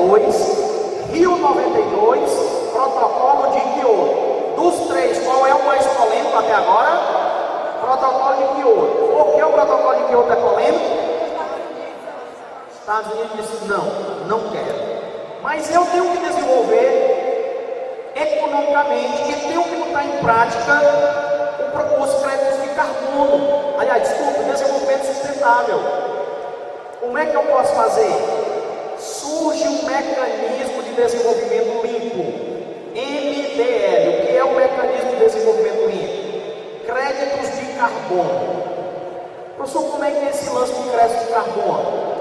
92, Rio 92, Protocolo de Kyoto. Dos três, qual é o mais polêmico até agora? Protocolo de Kyoto. Por que o Protocolo de Kyoto é polêmico? Estados Unidos disse não quero. Mas eu tenho que desenvolver economicamente e tenho que botar em prática os créditos de carbono. Aliás, desculpa, desenvolvimento sustentável. Como é que eu posso fazer? Surge um mecanismo de desenvolvimento limpo, MDL. O que é o mecanismo de desenvolvimento limpo? Créditos de carbono. Professor, como é que é esse lance de crédito de carbono?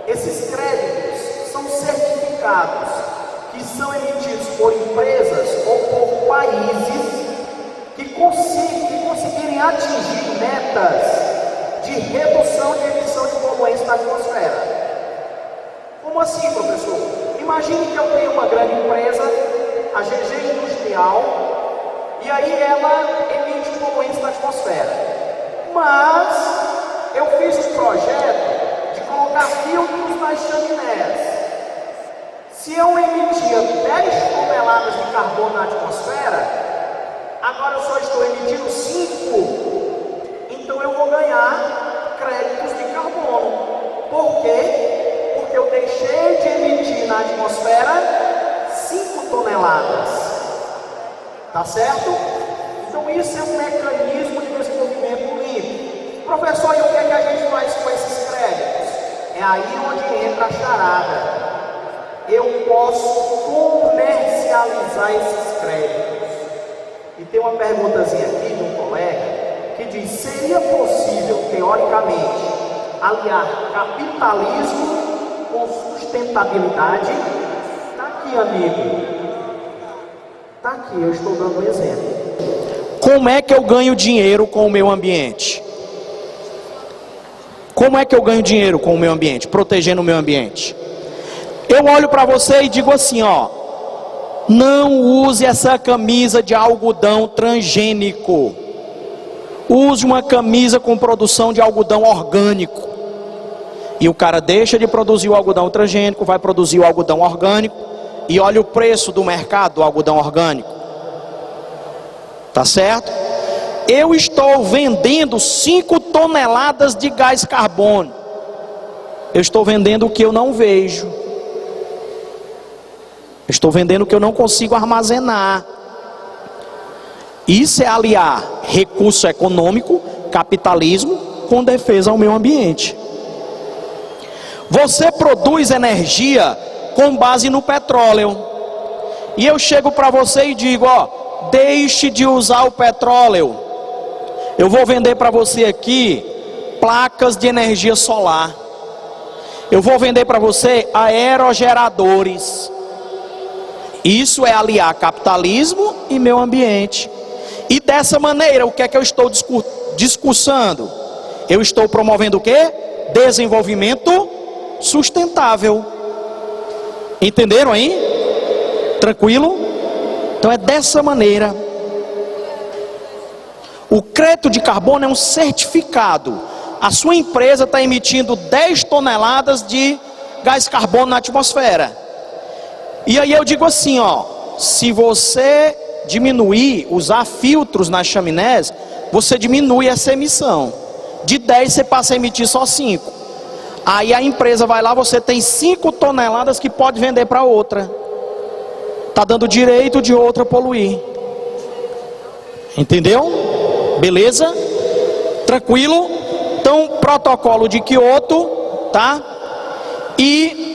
Esses créditos são certificados que são emitidos por empresas ou por países que conseguirem atingir metas de redução de emissão de poluentes na atmosfera. Como assim, professor? Imagine que eu tenho uma grande empresa, a GG Industrial, e aí ela emite poluentes na atmosfera. Mas eu fiz um projeto de colocar filtros nas chaminés. Se eu emitia 10 toneladas de carbono na atmosfera, agora eu só estou emitindo 5. Então eu vou ganhar créditos de carbono. Por quê? Porque eu deixei de emitir na atmosfera 5 toneladas. Tá certo? Então isso é um mecanismo de desenvolvimento limpo. Professor, e o que é que a gente faz com esses créditos? É aí onde entra a charada. Eu posso comercializar esses créditos. E tem uma perguntazinha aqui de um colega que diz: seria possível, teoricamente, aliar capitalismo com sustentabilidade? Está aqui, amigo. Está aqui, eu estou dando um exemplo. Como é que eu ganho dinheiro com o meio ambiente? Como é que eu ganho dinheiro com o meio ambiente? Protegendo o meio ambiente. Eu olho para você e digo assim, ó: não use essa camisa de algodão transgênico. Use uma camisa com produção de algodão orgânico. E o cara deixa de produzir o algodão transgênico, vai produzir o algodão orgânico. E olha o preço do mercado do algodão orgânico. Tá certo? Eu estou vendendo 5 toneladas de gás carbônico. Eu estou vendendo o que eu não vejo. Estou vendendo o que eu não consigo armazenar. Isso é aliar recurso econômico, capitalismo, com defesa ao meio ambiente. Você produz energia com base no petróleo. E eu chego para você e digo, ó, deixe de usar o petróleo. Eu vou vender para você aqui placas de energia solar. Eu vou vender para você aerogeradores. Isso é aliar capitalismo e meio ambiente. E dessa maneira, o que é que eu estou discursando? Eu estou promovendo o quê? Desenvolvimento sustentável. Entenderam aí? Tranquilo? Então é dessa maneira. O crédito de carbono é um certificado. A sua empresa está emitindo 10 toneladas de gás carbono na atmosfera. E aí eu digo assim, ó: se você diminuir, usar filtros nas chaminés, você diminui essa emissão. De 10 você passa a emitir só 5. Aí a empresa vai lá, você tem 5 toneladas que pode vender para outra. Está dando direito de outra poluir. Entendeu? Beleza? Tranquilo? Então, protocolo de Kyoto, tá? E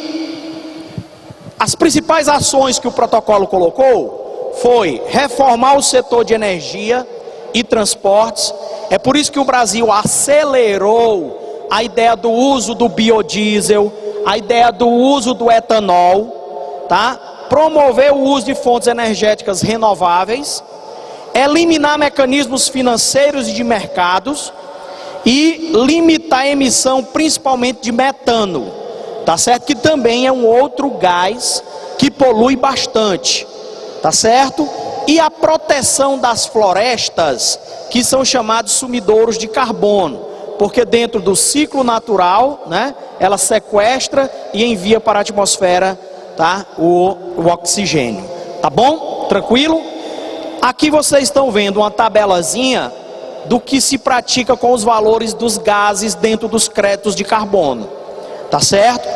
as principais ações que o protocolo colocou foi reformar o setor de energia e transportes. É por isso que o Brasil acelerou a ideia do uso do biodiesel, a ideia do uso do etanol, tá? Promover o uso de fontes energéticas renováveis, eliminar mecanismos financeiros e de mercados e limitar a emissão principalmente de metano, tá certo? Que também é um outro gás que polui bastante, tá certo? E a proteção das florestas, que são chamados sumidouros de carbono, porque dentro do ciclo natural, né, ela sequestra e envia para a atmosfera, tá? O oxigênio. Tá bom? Tranquilo? Aqui vocês estão vendo uma tabelazinha do que se pratica com os valores dos gases dentro dos créditos de carbono. Tá certo?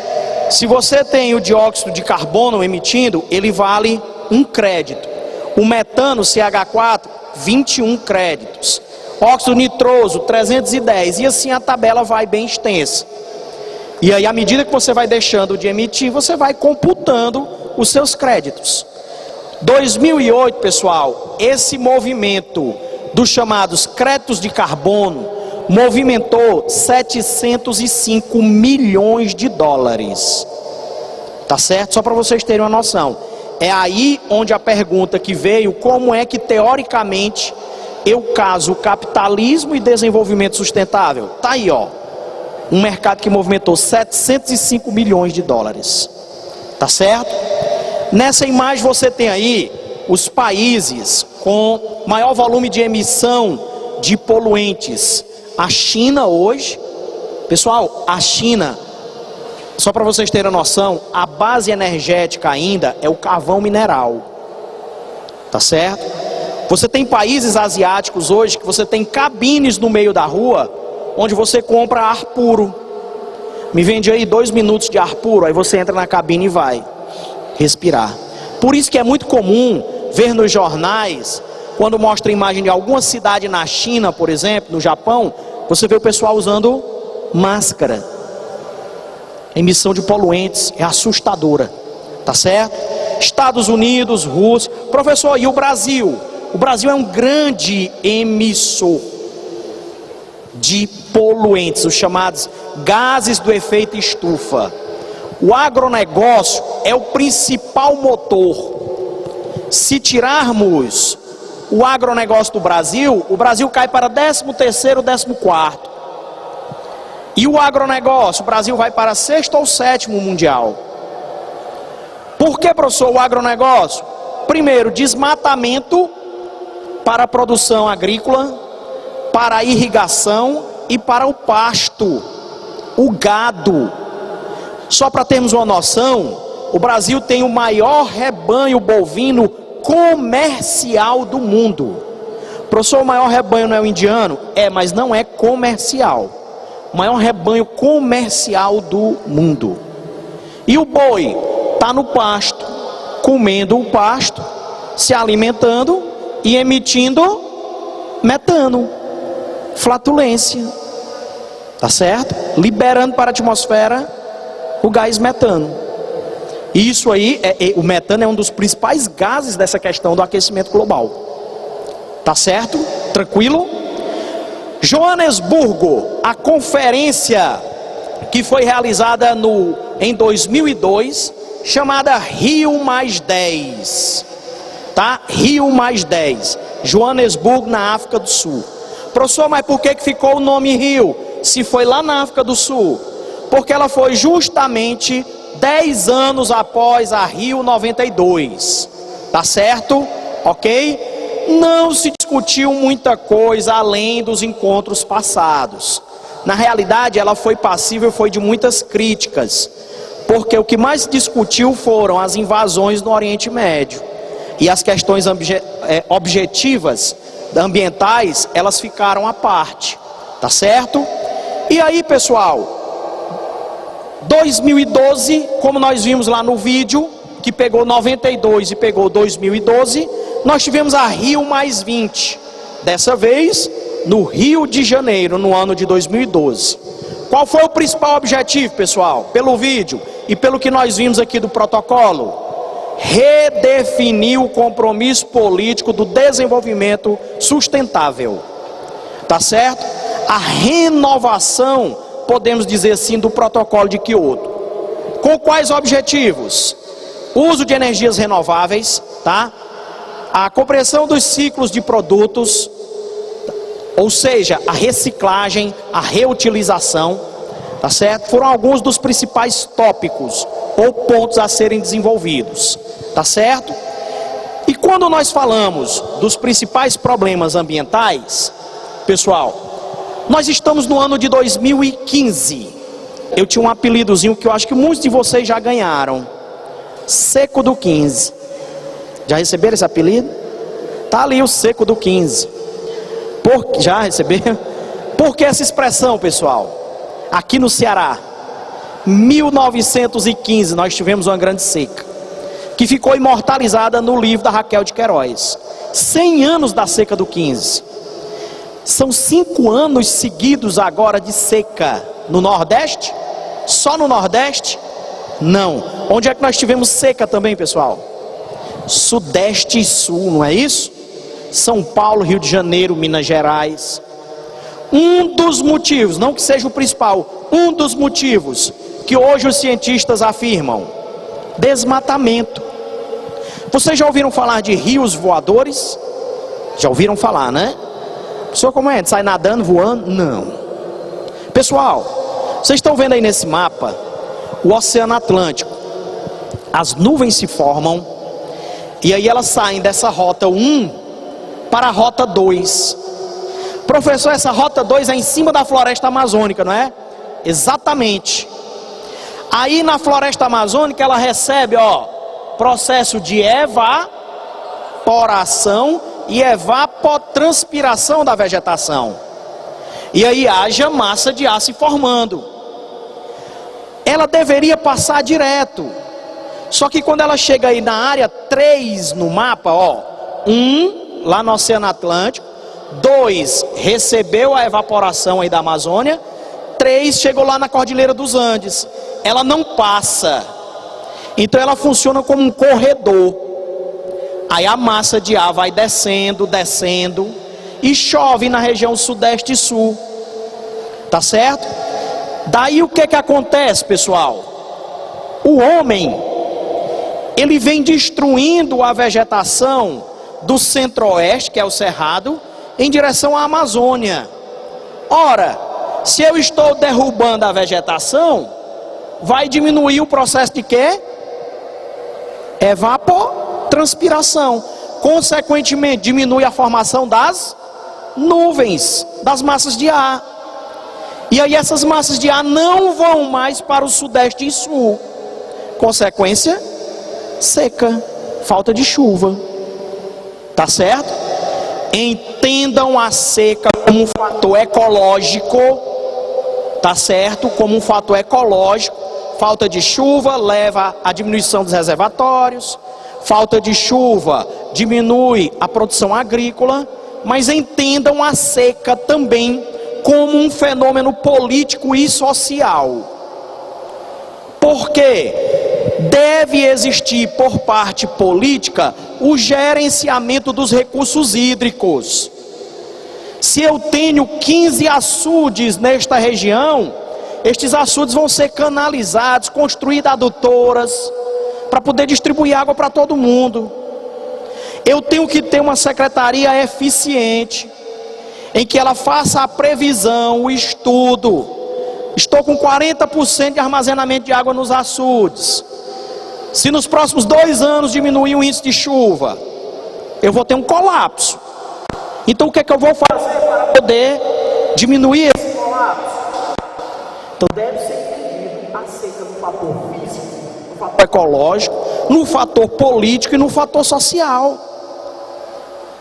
Se você tem o dióxido de carbono emitindo, ele vale 1 crédito. O metano, CH4, 21 créditos. Óxido nitroso, 310. E assim a tabela vai bem extensa. E aí, à medida que você vai deixando de emitir, você vai computando os seus créditos. 2008, pessoal, esse movimento dos chamados créditos de carbono movimentou 705 milhões de dólares. Tá certo? Só para vocês terem uma noção. É aí onde a pergunta que veio, como é que teoricamente eu caso capitalismo e desenvolvimento sustentável? Tá aí, ó. Um mercado que movimentou 705 milhões de dólares. Tá certo? Nessa imagem você tem aí os países com maior volume de emissão de poluentes. A China hoje, pessoal, a China, só para vocês terem a noção, a base energética ainda é o carvão mineral. Tá certo? Você tem países asiáticos hoje que você tem cabines no meio da rua onde você compra ar puro. Me vende aí 2 minutos de ar puro, aí você entra na cabine e vai respirar. Por isso que é muito comum ver nos jornais, quando mostra a imagem de alguma cidade na China, por exemplo, no Japão, você vê o pessoal usando máscara. A emissão de poluentes é assustadora, tá certo? Estados Unidos, Rússia. Professor, e o Brasil? O Brasil é um grande emissor de poluentes, os chamados gases do efeito estufa. O agronegócio é o principal motor. Se tirarmos o agronegócio do Brasil, o Brasil cai para 13º, 14º. E o agronegócio, o Brasil vai para 6º ou 7º mundial. Por que, professor, o agronegócio? Primeiro, desmatamento para a produção agrícola, para a irrigação e para o pasto, o gado. Só para termos uma noção, o Brasil tem o maior rebanho bovino comercial do mundo. Professor, o maior rebanho não é o indiano? É, mas não é comercial. O maior rebanho comercial do mundo. E o boi está no pasto, comendo o pasto, se alimentando e emitindo metano, flatulência, tá certo? Liberando para a atmosfera o gás metano. Isso aí, o metano é um dos principais gases dessa questão do aquecimento global. Tá certo? Tranquilo? Joanesburgo, a conferência que foi realizada em 2002, chamada Rio+10. Tá? Rio+10. Joanesburgo, na África do Sul. Professor, mas por que ficou o nome Rio, se foi lá na África do Sul? Porque ela foi justamente 10 anos após a Rio 92, tá certo? Ok? Não se discutiu muita coisa além dos encontros passados. Na realidade, ela foi passível, foi de muitas críticas, porque o que mais se discutiu foram as invasões no Oriente Médio. E as questões objetivas, ambientais, elas ficaram à parte, tá certo? E aí, pessoal, 2012, como nós vimos lá no vídeo, que pegou 92 e pegou 2012, nós tivemos a Rio+20, dessa vez no Rio de Janeiro, no ano de 2012. Qual foi o principal objetivo, pessoal? Pelo vídeo e pelo que nós vimos aqui do protocolo, redefinir o compromisso político do desenvolvimento sustentável, tá certo? A renovação, podemos dizer assim, do protocolo de Kyoto. Com quais objetivos? Uso de energias renováveis, tá? A compreensão dos ciclos de produtos, ou seja, a reciclagem, a reutilização, tá certo? Foram alguns dos principais tópicos ou pontos a serem desenvolvidos, tá certo? E quando nós falamos dos principais problemas ambientais, pessoal, nós estamos no ano de 2015. Eu tinha um apelidozinho que eu acho que muitos de vocês já ganharam. Seco do 15. Já receberam esse apelido? Tá ali o seco do 15. Já receberam? Por que essa expressão, pessoal? Aqui no Ceará, 1915, nós tivemos uma grande seca, que ficou imortalizada no livro da Raquel de Queiroz. 100 anos da seca do 15. São 5 anos seguidos agora de seca no Nordeste? Só no Nordeste? Não. Onde é que nós tivemos seca também, pessoal? Sudeste e Sul, não é isso? São Paulo, Rio de Janeiro, Minas Gerais. Um dos motivos, não que seja o principal, um dos motivos que hoje os cientistas afirmam: desmatamento. Vocês já ouviram falar de rios voadores? Já ouviram falar, né? Pessoa como é? Sai nadando, voando? Não. Pessoal, vocês estão vendo aí nesse mapa o Oceano Atlântico. As nuvens se formam e aí elas saem dessa rota 1 para a rota 2. Professor, essa rota 2 é em cima da floresta amazônica, não é? Exatamente. Aí na floresta amazônica ela recebe, processo de evaporação e evapotranspiração da vegetação. E aí haja massa de ar se formando. Ela deveria passar direto. Só que quando ela chega aí na área 3 no mapa, 1 lá no Oceano Atlântico, 2 recebeu a evaporação aí da Amazônia, 3 chegou lá na Cordilheira dos Andes. Ela não passa. Então ela funciona como um corredor. Aí a massa de ar vai descendo, descendo, e chove na região sudeste e sul. Tá certo? Daí o que acontece, pessoal? O homem, ele vem destruindo a vegetação do centro-oeste, que é o Cerrado, em direção à Amazônia. Ora, se eu estou derrubando a vegetação, vai diminuir o processo de quê? Evapotranspiração. Consequentemente, diminui a formação das nuvens, das massas de ar. E aí essas massas de ar não vão mais para o sudeste e sul. Consequência, seca, falta de chuva. Tá certo? Entendam a seca como um fator ecológico. Tá certo? Como um fator ecológico. Falta de chuva leva à diminuição dos reservatórios. Falta de chuva diminui a produção agrícola. Mas entendam a seca também como um fenômeno político e social. Porque deve existir por parte política o gerenciamento dos recursos hídricos. Se eu tenho 15 açudes nesta região, estes açudes vão ser canalizados, construídas adutoras, para poder distribuir água para todo mundo. Eu tenho que ter uma secretaria eficiente, em que ela faça a previsão, o estudo. Estou com 40% de armazenamento de água nos açudes. Se nos próximos 2 anos diminuir o índice de chuva, eu vou ter um colapso. Então o que é que eu vou fazer para poder diminuir esse colapso? Então deve ser entendido a seca no fator físico, no fator ecológico, no fator político e no fator social.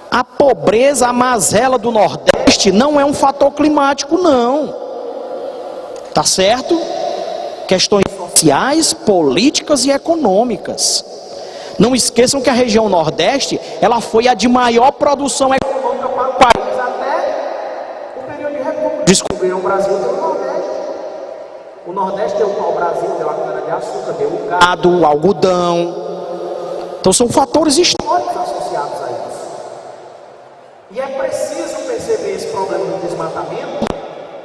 A pobreza, a mazela do Nordeste não é um fator climático, não. Tá certo? Questões sociais, políticas e econômicas. Não esqueçam que a região Nordeste, ela foi a de maior produção econômica para o país até o período de república. Descobriram o Brasil pelo Nordeste. O Nordeste deu o pau-brasil, deu a cana-de-açúcar, deu o gado, o algodão. Então são fatores históricos associados a isso. E é preciso perceber esse problema do desmatamento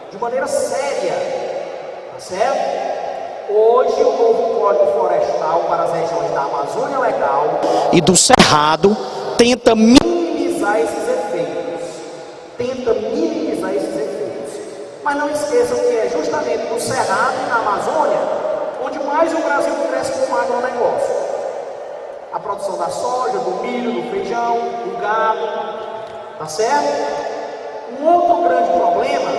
de maneira séria, tá certo? Hoje o novo Código Florestal para as regiões da Amazônia Legal e do Cerrado tenta minimizar esses efeitos. Mas não esqueçam que é justamente no Cerrado e na Amazônia onde mais o Brasil cresce como agronegócio. A produção da soja, do milho, do feijão, do gado. Tá certo? Um outro grande problema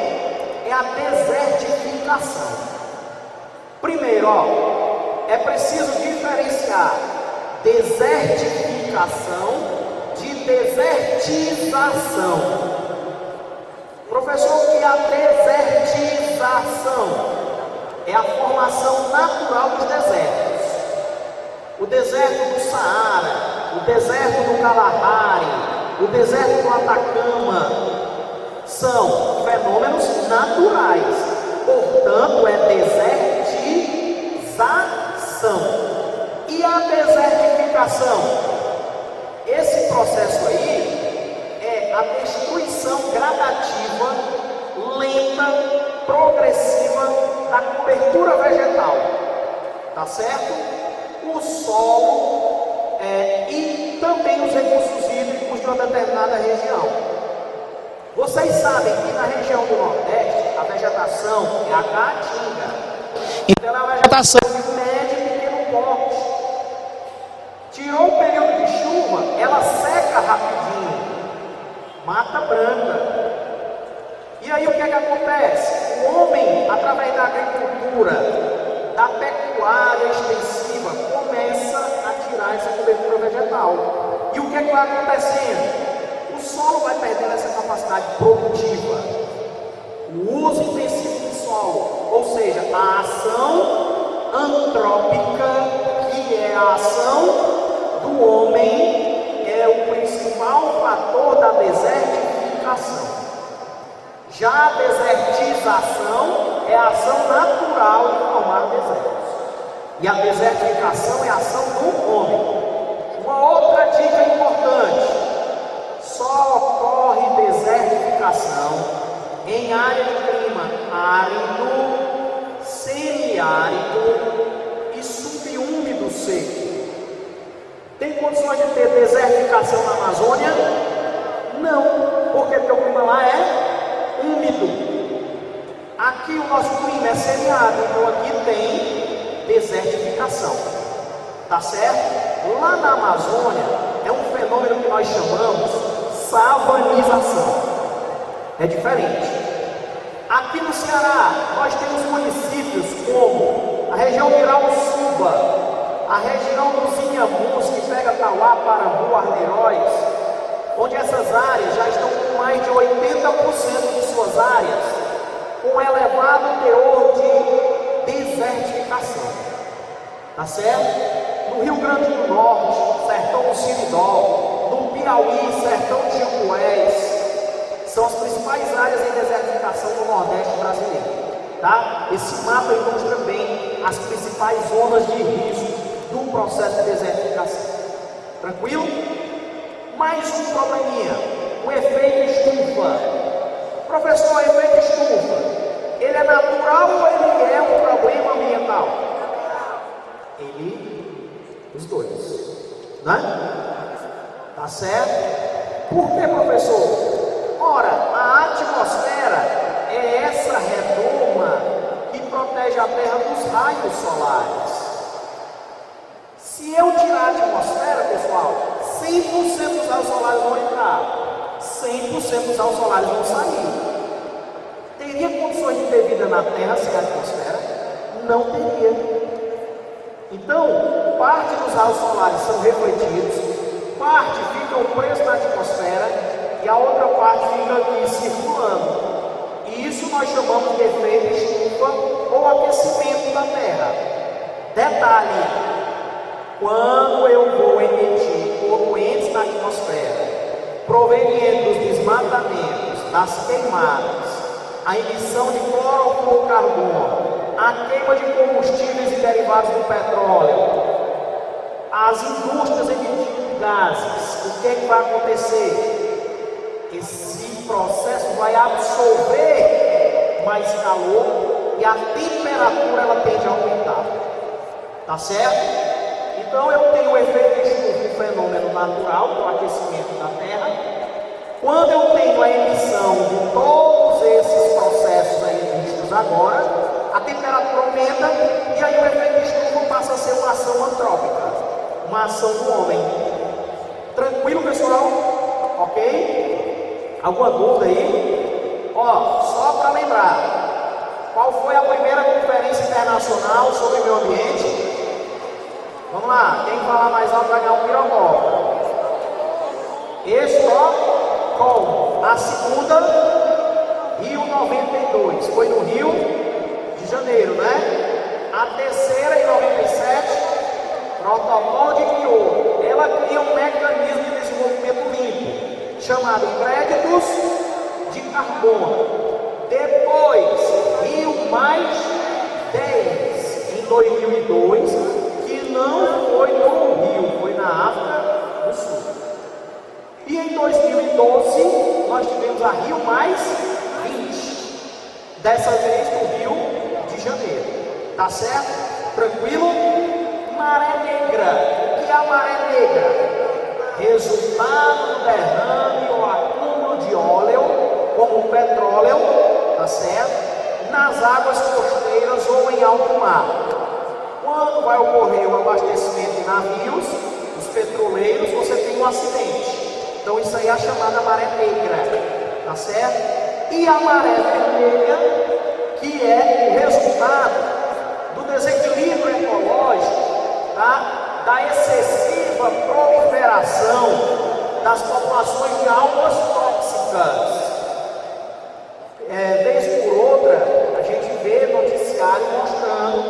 é a desertificação. Primeiro, é preciso diferenciar desertificação de desertização. Professor, o que é a desertização? É a formação natural dos desertos. O deserto do Saara, o deserto do Kalahari, o deserto do Atacama, são fenômenos naturais. Portanto, é desertização. E a desertificação? Esse processo aí é a destruição gradativa, lenta, progressiva da cobertura vegetal. Tá certo? O solo e também os recursos hídricos de uma determinada região. Vocês sabem que na região do Nordeste a vegetação é a caatinga. Então ela é uma vegetação de médio e pequeno porte. Tirou o período de chuva, ela seca rapidinho. Mata branca. E aí o que é que acontece? O homem, através da agricultura, da pecuária extensiva, começa a tirar essa cobertura vegetal. E o que é que vai acontecendo? O solo vai perdendo essa capacidade produtiva. O uso intensivo do solo, ou seja, a ação antrópica, que é a ação do homem, é o principal fator da desertificação. Já a desertização é a ação natural de formar desertos. E a desertificação é a ação do homem. Uma outra dica importante: só ocorre desertificação em área de clima árido, semiárido e subúmido seco. Tem condições de ter desertificação na Amazônia? Não, porque o clima lá é úmido. Aqui o nosso clima é semiárido, então aqui tem desertificação. Tá certo? Lá na Amazônia é um fenômeno que nós chamamos savanização. É diferente. Aqui no Ceará nós temos municípios como a região de Irauçuba, a região dos Inhamuns, que pega Tauá, Parambu, Arneiroz, onde essas áreas já estão com mais de 80% de suas áreas com elevado teor de desertificação. Tá certo? No Rio Grande do Norte, sertão do Siridó, no Piauí, sertão de Jambués, são as principais áreas em desertificação do Nordeste brasileiro. Tá? Esse mapa ilustra bem as principais zonas de risco do processo de desertificação. Tranquilo? Mais um probleminha, o efeito estufa. Professor, o efeito estufa, ele é natural ou ele é um problema ambiental? Os dois, né? Tá certo? Por que, professor? Ora, a atmosfera é essa redoma que protege a Terra dos raios solares. Se eu tirar a atmosfera, pessoal, 100% dos raios solares vão entrar, 100% dos raios solares vão sair. Teria condições de ter vida na Terra sem a atmosfera? Não teria. Então, parte dos raios solares são refletidos, parte ficam presos na atmosfera e a outra parte fica aqui circulando. E isso nós chamamos de efeito estufa ou aquecimento da Terra. Detalhe: quando eu vou emitir poluentes na atmosfera, provenientes dos desmatamentos, das queimadas, a emissão de clorofluorcarbono, a queima de combustíveis e derivados do petróleo, as indústrias emitindo gases, o que é que vai acontecer? Esse processo vai absorver mais calor e a temperatura ela tende a aumentar. Tá certo? Então eu tenho o efeito estufa, um fenômeno natural, que é o aquecimento da Terra. Quando eu tenho a emissão de todos esses processos aí vistos agora, a temperatura aumenta e aí o efeito estufa passa a ser uma ação antrópica, uma ação do homem. Tranquilo, pessoal? Ok? Alguma dúvida aí? Ó, só para lembrar, qual foi a primeira conferência internacional sobre meio ambiente? Vamos lá, quem falar mais alto vai ganhar um pirocóptero. Esse, ó, como? A segunda, Rio 92, foi no Rio de Janeiro, né? A terceira, em 97, Protocolo de Kyoto. Ela cria um mecanismo de desenvolvimento limpo, chamado créditos de carbono. Depois, Rio mais 10, em 2002, que não foi no Rio, foi na África do Sul. E em 2012, nós tivemos a Rio mais 20, dessa vez no Rio de Janeiro. Tá certo? Tranquilo? Maré negra. O que é a maré negra? Resultado do derrame ou acúmulo de óleo, como petróleo, tá certo? Nas águas costeiras ou em alto mar. Quando vai ocorrer o abastecimento de navios, os petroleiros, você tem um acidente. Então isso aí é a chamada maré negra, tá certo? E a maré vermelha, que é o resultado do desequilíbrio ecológico, tá? Da excessiva proliferação das populações de algas tóxicas. Vez por outra, a gente vê noticiário mostrando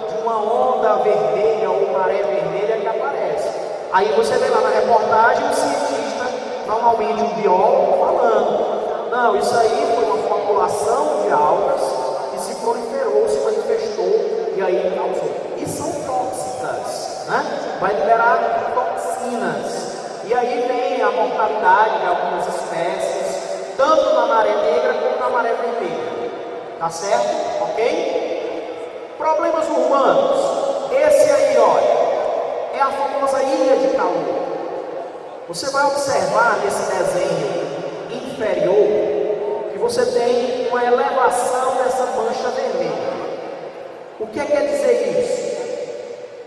de uma onda vermelha ou maré vermelha que aparece. Aí você vê lá na reportagem um cientista, normalmente um biólogo, falando: não, isso aí foi uma população de algas que se proliferou, se manifestou e aí causou. E são tóxicas, né? Vai liberar toxinas. E aí vem a mortalidade de algumas espécies, tanto na maré negra como na maré vermelha. Tá certo? Ok? Problemas urbanos. Esse aí, olha, é a famosa ilha de calor. Você vai observar nesse desenho inferior que você tem uma elevação dessa mancha vermelha. O que quer dizer isso?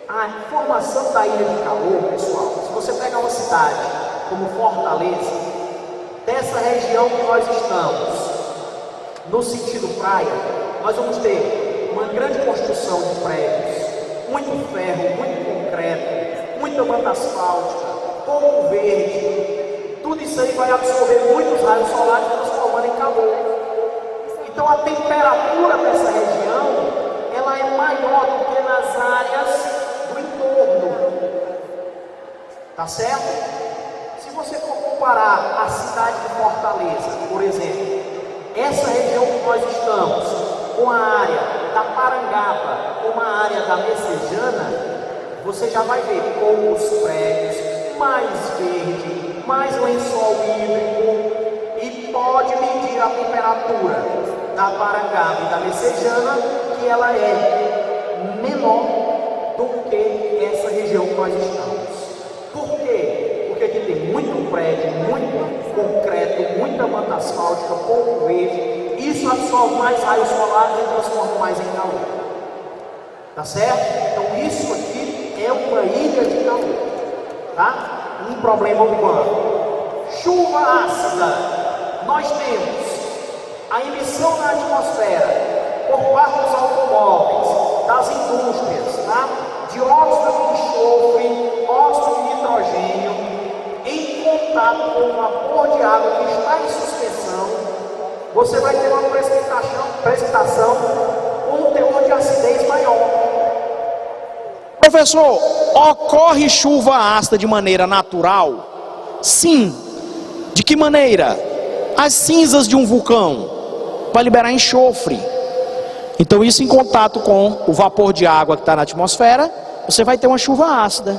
A formação da ilha de calor, pessoal, se você pegar uma cidade como Fortaleza, dessa região que nós estamos, no sentido praia, nós vamos ter uma grande construção de prédios, muito ferro, muito concreto, muita manta asfáltica, pouco verde. Tudo isso aí vai absorver muitos raios solares, transformando em calor. Então a temperatura dessa região, ela é maior do que nas áreas do entorno. Tá certo? Se você for comparar a cidade de Fortaleza, por exemplo, essa região que nós estamos, com a área da Parangaba, com a área da Messejana, você já vai ver poucos prédios, mais verde, mais lençol hídrico, e pode medir a temperatura da Parangaba e da Messejana, que ela é menor do que essa região que nós estamos. Por quê? Porque aqui tem muito prédio, muito concreto, muita manta asfáltica, pouco verde. Isso absorve mais raios solares e transforma mais em calor. Tá certo? Então isso aqui é uma ilha de calor, tá? Um problema urbano. Chuva ácida. Nós temos a emissão na atmosfera por parte dos automóveis, das indústrias, tá? Dióxido de enxofre, óxido de nitrogênio, em contato com o vapor de água que está em suspensão, você vai ter uma precipitação com um teor de acidez maior. Professor, ocorre chuva ácida de maneira natural? Sim. De que maneira? As cinzas de um vulcão vai liberar enxofre. Então isso em contato com o vapor de água que está na atmosfera, você vai ter uma chuva ácida.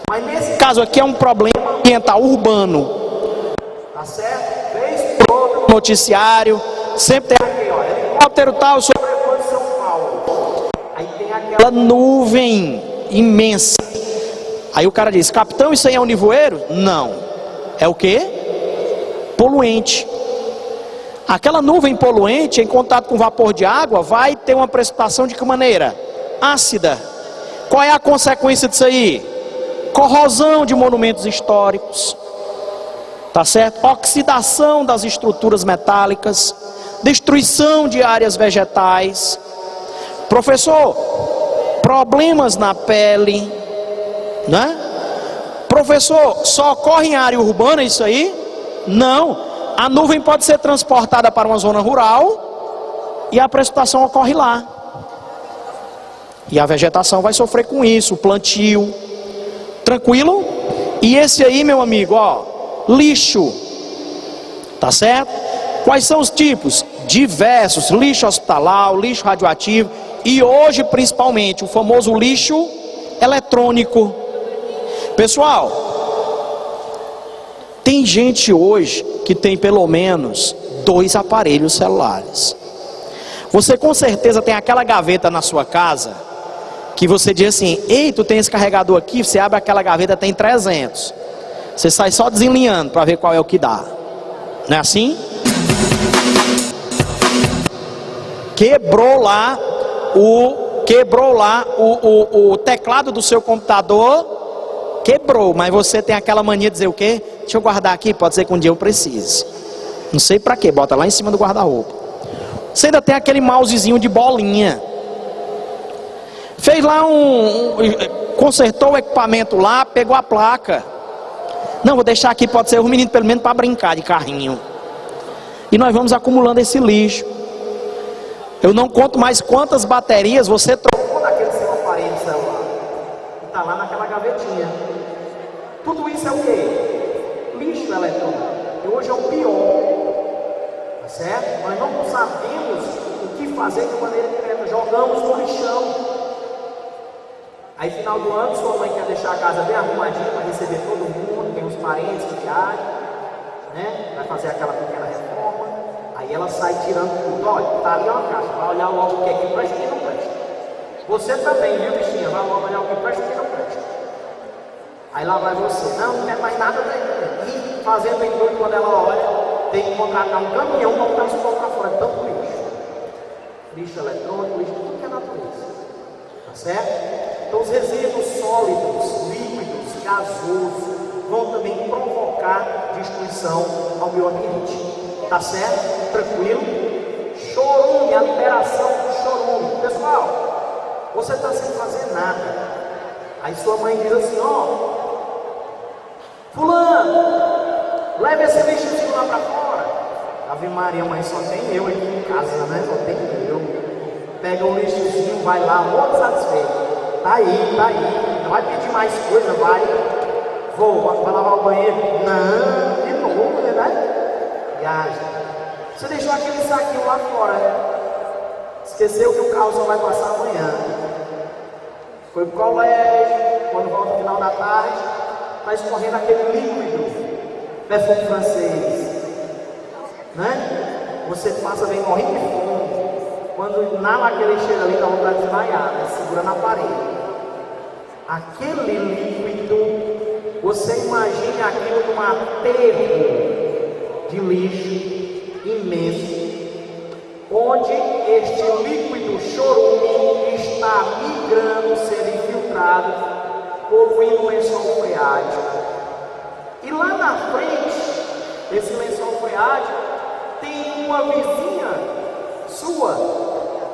Mas nesse caso aqui é um problema ambiental urbano. Tá certo? Vez por outra, Noticiário, sempre tem aqui, ó, helicóptero tal, sobrevoando de São Paulo. Aí tem aquela aquela nuvem imensa. Aí o cara diz: capitão, isso aí é um nevoeiro? Não. É o quê? Poluente. Aquela nuvem poluente, em contato com vapor de água, vai ter uma precipitação de que maneira? Ácida. Qual é a consequência disso aí? Corrosão de monumentos históricos. Tá certo? Oxidação das estruturas metálicas. Destruição de áreas vegetais. Professor, problemas na pele, né? Professor, só ocorre em área urbana isso aí? Não. A nuvem pode ser transportada para uma zona rural e a precipitação ocorre lá. E a vegetação vai sofrer com isso, o plantio. Tranquilo? E esse aí, meu amigo, ó, lixo. Tá certo? Quais são os tipos? Diversos: lixo hospitalar, lixo radioativo e hoje principalmente o famoso lixo eletrônico. Pessoal, tem gente hoje que tem pelo menos 2 aparelhos celulares. Você com certeza tem aquela gaveta na sua casa que você diz assim: ei, tu tem esse carregador aqui, você abre aquela gaveta, tem 300. Você sai só desenlinhando para ver qual é o que dá. Não é assim? Quebrou lá o teclado do seu computador, quebrou, mas você tem aquela mania de dizer o quê? Deixa eu guardar aqui, pode ser que um dia eu precise. Não sei para quê, bota lá em cima do guarda-roupa. Você ainda tem aquele mousezinho de bolinha. Fez lá consertou o equipamento lá, pegou a placa. Não, vou deixar aqui, pode ser o menino pelo menos para brincar de carrinho. E nós vamos acumulando esse lixo. Eu não conto mais quantas baterias você trocou naquele seu aparelho celular. E está lá naquela gavetinha. Tudo isso é o quê? Lixo eletrônico. E hoje é o pior. Tá certo? Nós não sabemos o que fazer de maneira direta. Jogamos no lixão. Aí final do ano, sua mãe quer deixar a casa bem arrumadinha para receber todo mundo, tem os parentes que viajam, né? Vai fazer aquela pequena reforma. Aí ela sai tirando tudo. Olha, tá ali uma caixa, vai olhar logo o que é que presta e o que não presta. Você também, viu, bichinha? Vai logo olhar o que presta e o que não presta. Aí lá vai você, não quer mais nada daí. E fazendo em tudo, quando ela olha, tem que contratar um caminhão para botar isso para fora, tanto lixo. Lixo eletrônico, lixo, tudo que é natureza. Tá certo? Então os resíduos sólidos, líquidos, gasosos vão também provocar destruição ao meio ambiente. Tá certo? Tranquilo? Chorume, a liberação do chorume. Pessoal, você está sem fazer nada. Aí sua mãe diz assim: ó, fulano, leva esse lixozinho lá para fora. Ave Maria, mãe, só tem eu aqui em casa, né? Só tem eu. Pega o lixozinho, vai lá, muito satisfeito. Tá aí. Não vai pedir mais coisa, vai. Vai lavar o banheiro? Não, de novo, né? Viagem. Você deixou aquele saquinho lá fora, né? Esqueceu que o carro só vai passar amanhã. Foi pro colégio, quando volta no final da tarde, tá escorrendo aquele líquido, perfume francês, né? Você passa bem morrendo de fome. Quando inala aquele cheiro ali, dá vontade de desmaiar, né? Segura na parede. Aquele líquido, você imagine aquilo num aterro de lixo imenso, onde este líquido chorume está migrando, sendo infiltrado, poluindo o lençol freático. E lá na frente, esse lençol freático, tem uma vizinha sua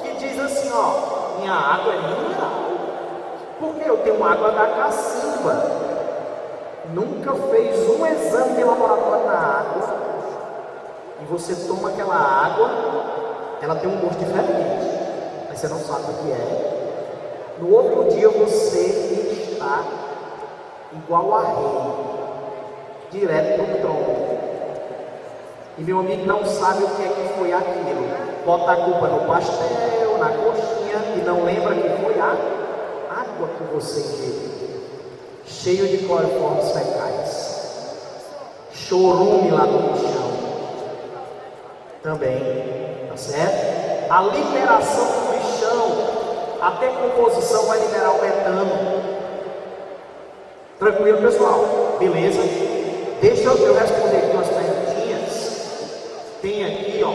que diz assim: ó, minha água é mineral, porque eu tenho água da cacimba. Nunca fez um exame de laboratório na água, e você toma aquela água, ela tem um gosto diferente, mas você não sabe o que é. No outro dia você está igual a rei, direto para o trono. E meu amigo não sabe o que é que foi aquilo. Bota a culpa no pastel, na coxinha, e não lembra que foi a água que você ingeriu, cheio de cloriformes fecais, chorume lá no chão. Também, tá certo? A liberação do lixão, a decomposição vai liberar o metano. Tranquilo, pessoal? Beleza? Deixa eu responder aqui umas perguntinhas. Tem aqui, ó.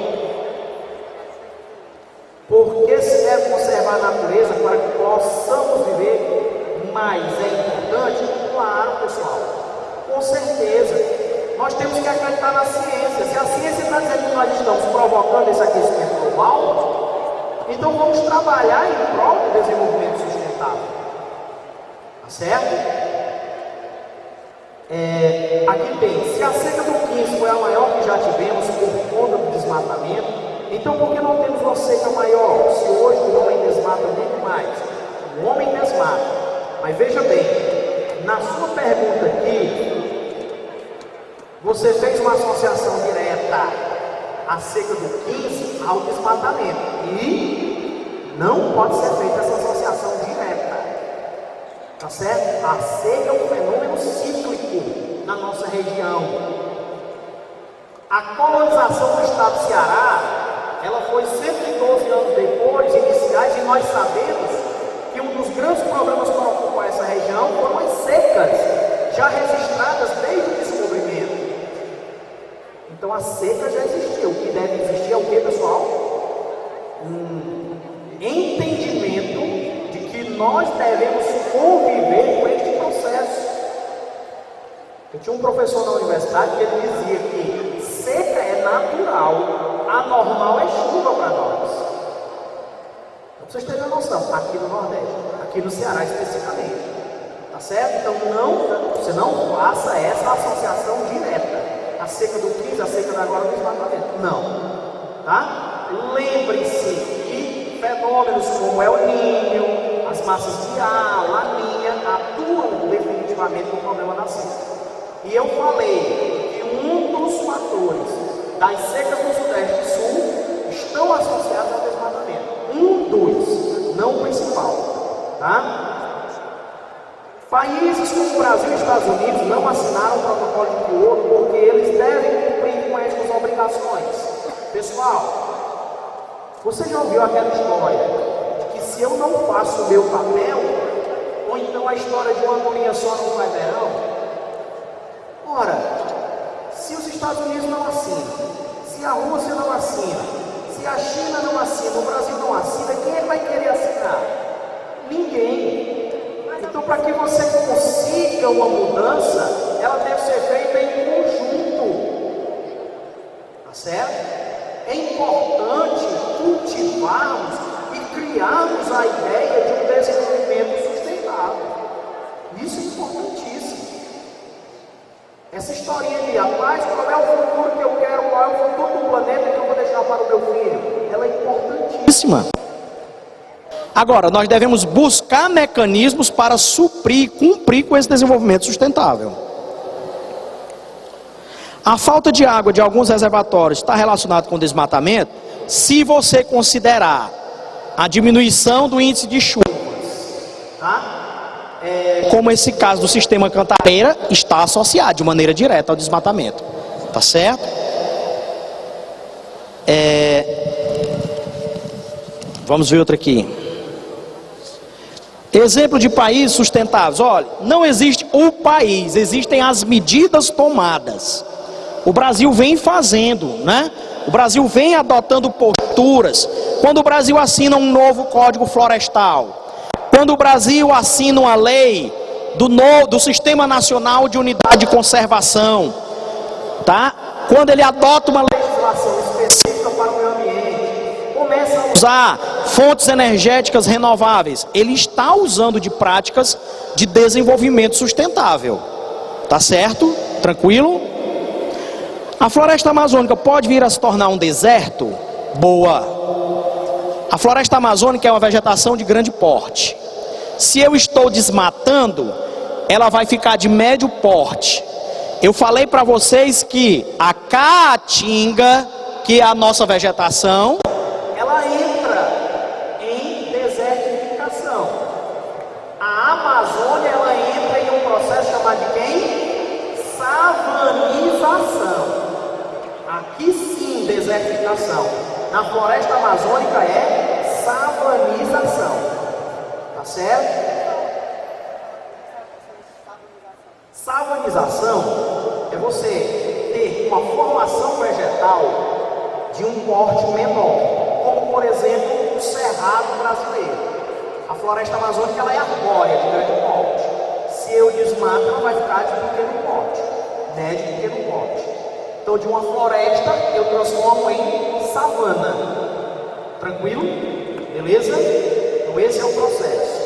Por que se deve conservar a natureza para que possamos viver mais? É importante? Claro, pessoal. Com certeza. Nós temos que acreditar na ciência. Se a ciência está dizendo que nós estamos provocando esse aquecimento global, então vamos trabalhar em prol do desenvolvimento sustentável. Tá certo? Aqui tem, se a seca do 15 foi a maior que já tivemos por conta do desmatamento, então por que não temos uma seca maior? Se hoje o homem desmata muito mais, o homem desmata. Mas veja bem, na sua pergunta aqui, você fez uma associação direta à seca do 15 ao desmatamento. E não pode ser feita essa associação direta. Tá certo? A seca é um fenômeno cíclico na nossa região. A colonização do estado do Ceará, ela foi 112 anos depois, iniciais, e nós sabemos que um dos grandes problemas que ocupam essa região foram as secas, já registradas desde o descobrimento. Então a seca já existiu. O que deve existir é o que, pessoal? Entendimento de que nós devemos conviver com este processo. Eu tinha um professor na universidade que ele dizia que seca é natural, anormal é chuva para nós. Então vocês terem uma noção, aqui no Nordeste, aqui no Ceará especificamente, tá certo? Então você não faça essa associação direta, a seca do 15, a seca da agora do desmatamento, não, tá? Lembre-se que fenômenos como El Niño, as massas de ar, Laninha, atuam definitivamente no problema da seca. E eu falei que um dos fatores das secas do Sudeste e Sul estão associados ao desmatamento. Um dos, não o principal, tá? Países como o Brasil e os Estados Unidos não assinaram o protocolo de Kyoto porque eles devem cumprir com estas obrigações. Pessoal, você já ouviu aquela história de que se eu não faço o meu papel, ou então a história de uma andorinha só no verão? Ora, se os Estados Unidos não assinam, se a Rússia não assina, se a China não assina, o Brasil não assina, quem é que vai querer assinar? Ninguém. Então, para que você consiga uma mudança, ela deve ser feita em conjunto. Tá certo? É importante cultivarmos e criarmos a ideia de um desenvolvimento sustentável. Isso é importantíssimo. Essa historinha de rapaz, qual é o futuro que eu quero, qual é o futuro do planeta que eu vou deixar para o meu filho, ela é importantíssima. Agora, nós devemos buscar mecanismos para suprir, cumprir com esse desenvolvimento sustentável. A falta de água de alguns reservatórios está relacionada com o desmatamento, se você considerar a diminuição do índice de chuvas, tá? Como esse caso do sistema Cantareira está associado de maneira direta ao desmatamento, tá certo? Vamos ver outra aqui. Exemplo de países sustentáveis. Olha, não existe o país, existem as medidas tomadas. O Brasil vem fazendo, né? O Brasil vem adotando posturas. Quando o Brasil assina um novo Código Florestal, quando o Brasil assina uma lei do Sistema Nacional de Unidade de Conservação, tá? Quando ele adota uma legislação específica para o meio ambiente, começa a usar fontes energéticas renováveis, ele está usando de práticas de desenvolvimento sustentável, tá certo? Tranquilo? A floresta amazônica pode vir a se tornar um deserto? Boa. A floresta amazônica é uma vegetação de grande porte. Se eu estou desmatando, ela vai ficar de médio porte. Eu falei para vocês que a caatinga, que é a nossa vegetação, ela entra em desertificação. A Amazônia, ela entra em um processo chamado de quem? Savanização. Aqui sim, desertificação. Na floresta amazônica é savanização. Tá certo? Savanização é você ter uma formação vegetal de um porte menor, como por exemplo o cerrado brasileiro. A floresta amazônica ela é arbórea de grande porte. Se eu desmato, ela vai ficar de pequeno porte, médio e pequeno porte. Então de uma floresta eu transformo em savana. Tranquilo? Beleza? Então esse é o processo.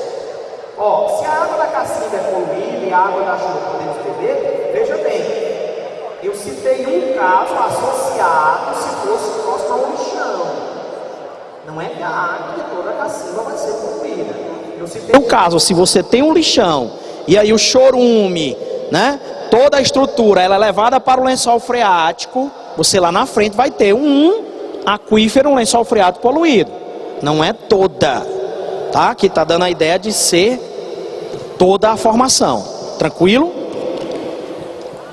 Ó, se a água da cacimba é poluída e a água da chuva podemos beber, veja bem, eu citei um caso associado se fosse próximo ao lixão. Não é que a água de toda a cacimba vai ser poluída. Eu citei No caso, se você tem um lixão e aí o chorume, né, toda a estrutura ela é levada para o lençol freático, você lá na frente vai ter um aquífero, um lençol freático poluído. Não é toda, tá? Aqui está dando a ideia de ser toda a formação, tranquilo?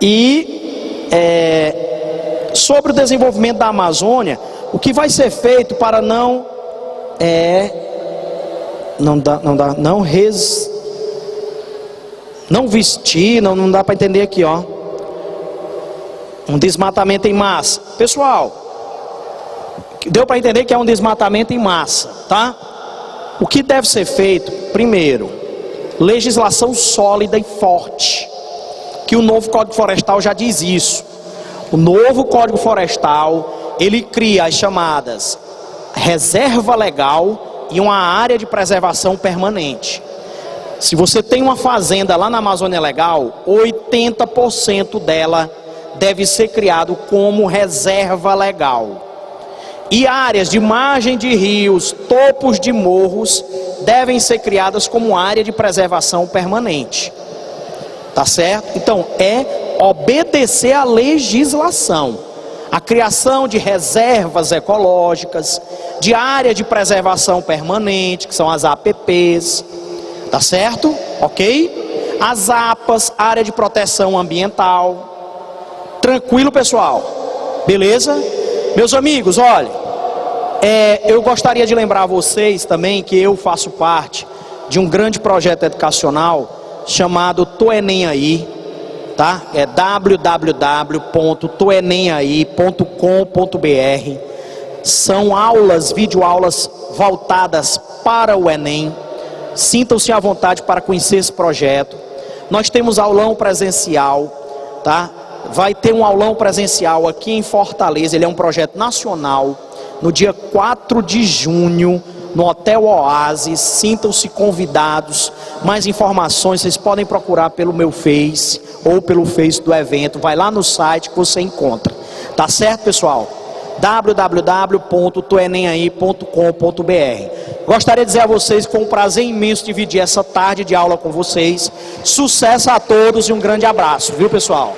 E sobre o desenvolvimento da Amazônia, o que vai ser feito para não vestir, não dá para entender aqui, ó, um desmatamento em massa. Pessoal, deu para entender que é um desmatamento em massa, tá? O que deve ser feito? Primeiro, legislação sólida e forte, que o novo Código Florestal já diz isso. O novo Código Florestal, ele cria as chamadas reserva legal e uma área de preservação permanente. Se você tem uma fazenda lá na Amazônia Legal, 80% dela deve ser criado como reserva legal. E áreas de margem de rios, topos de morros, devem ser criadas como área de preservação permanente. Tá certo? Então, é obedecer à legislação. A criação de reservas ecológicas, de área de preservação permanente, que são as APPs. Tá certo? Ok? As APAs, área de proteção ambiental. Tranquilo, pessoal? Beleza? Meus amigos, olha, eu gostaria de lembrar a vocês também que eu faço parte de um grande projeto educacional chamado Tô Enem Aí, tá? É www.toenemai.com.br. São aulas, videoaulas voltadas para o Enem. Sintam-se à vontade para conhecer esse projeto. Nós temos aulão presencial, tá? Vai ter um aulão presencial aqui em Fortaleza, ele é um projeto nacional, no dia 4 de junho, no Hotel Oasis. Sintam-se convidados. Mais informações vocês podem procurar pelo meu Face ou pelo Face do evento. Vai lá no site que você encontra. Tá certo, pessoal? www.toenemai.com.br. Gostaria de dizer a vocês que foi um prazer imenso dividir essa tarde de aula com vocês. Sucesso a todos e um grande abraço, viu, pessoal?